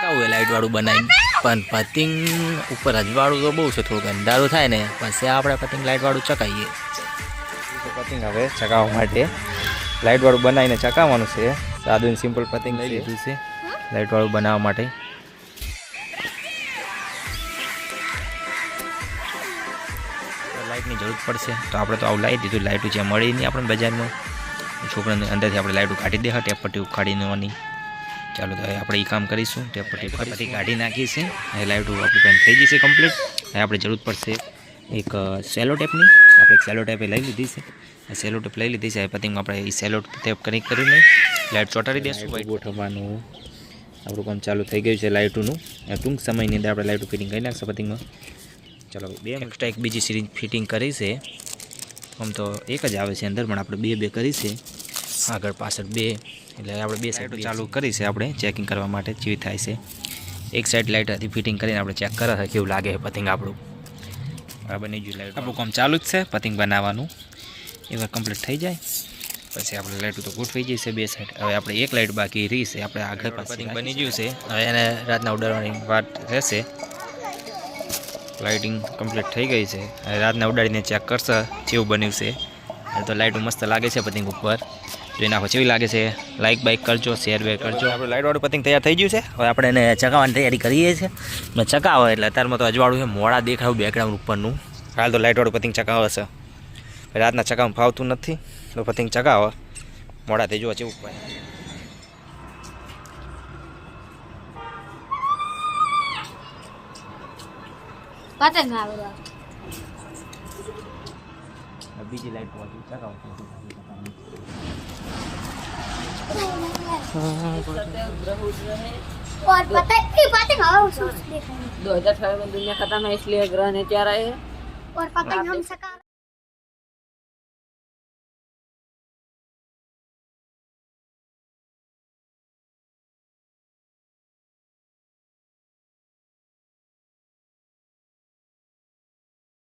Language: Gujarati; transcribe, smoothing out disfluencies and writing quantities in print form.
ચકાવું લાઇટ વાળું બનાવીને પણ પતિંગ ઉપર અજવાળું તો બહુ છે, થોડુંક અંધારું થાય ને પછી આપણે પતિંગ લાઇટ વાળું ચકાવીએ. પતિંગ હવે ચકાવવા માટે લાઇટ વાળું બનાવીને ચકાવવાનું છે. સાદું સિમ્પલ પતિંગ લઈ લીધું છે લાઇટ વાળું બનાવવા માટે. લાઇટની જરૂર પડશે તો આપણે તો આવું લાવી દીધું. લાઇટું જ્યાં મળી નહીં આપણને બજારમાં, છોકરાને અંદરથી આપણે લાઇટું કાઢી દે ટેપ પટ્ટી ઉખાડી દેવાની. ચાલો તો હવે આપણે એ કામ કરીશું. ટેપ પટ્ટી ફરીથી કાઢી નાખીએ છીએ. હવે લાઇટું આપણી પેન થઈ જશે કમ્પ્લીટ. હવે આપણે જરૂર પડશે એક સેલો ટેપની. આપણે એક સેલો ટેપ લઈ લીધી છે. સેલો ટેપ લઈ લીધી છે. હવે પતિંગમાં આપણે એ સેલો ટેપ કનેક્ટ કરીને લાઇટ ચોંટાડી દઈશું. ગોઠવવાનું આપણું કામ ચાલુ થઈ ગયું છે લાઇટોનું. ટૂંક સમયની અંદર આપણે લાઇટું ફિટિંગ કરી નાખશું પતિંગમાં. ચાલો બે એક્સ્ટ્રા એક બીજી સિરીઝ ફિટિંગ કરી છે. આમ તો એક જ આવે છે અંદર, પણ આપણે બે કરી છે, આગળ પાછળ બે, એટલે આપણે બે સાઈડ ચાલુ કરી છે આપણે ચેકિંગ કરવા માટે જેવી થાય છે. એક સાઈડ લાઇટ હતી ફિટિંગ કરીને આપણે ચેક કરે છે કેવું લાગે છે પતિંગ આપણું. બરાબર નહીં જોઈ લાઇટ આપણું કામ ચાલુ જ છે પતિંગ બનાવવાનું. એવા કમ્પ્લીટ થઈ જાય પછી આપણે લાઇટ તો ગોઠવાઈ જઈ છે બે સાઈડ. હવે આપણે એક લાઇટ બાકી રહી છે, આપણે આગળ પતિંગ બની ગયું છે. હવે એને રાતના ઉડાડવાની વાત રહેશે. લાઇટિંગ કમ્પ્લીટ થઈ ગઈ છે. હવે રાતના ઉડાડીને ચેક કરશે કેવું બન્યું છે. તો લાઇટ મસ્ત લાગે છે પતિંગ ઉપર. જોઈ નાખો કેવી લાગે છે. લાઇક બાઇક કરજો, શેર બેર કરજો. આપણે લાઇટવાળું પતિંગ તૈયાર થઈ ગયું છે. હવે આપણે એને ચકાવવાની તૈયારી કરીએ છીએ. ને ચકાવો એટલે અત્યારમાં તો અજવાળું છે, મોડા દેખાવું બેકગ્રાઉન્ડ ઉપરનું. હાલ તો લાઇટવાળું પતિંગ ચકાવે છે. રાતના ચકાવવાનું ફાવતું નથી તો પતિંગ ચકાવો મોડા થઈ જુઓ કેવું પડે. પતંગ આવે બીજી લાઇટ ચકાવો. और पतंग हवा उसमें 2018 में दुनिया खत्म है इसलिए ग्रह ने क्या रहे हैं और पतंग हम सका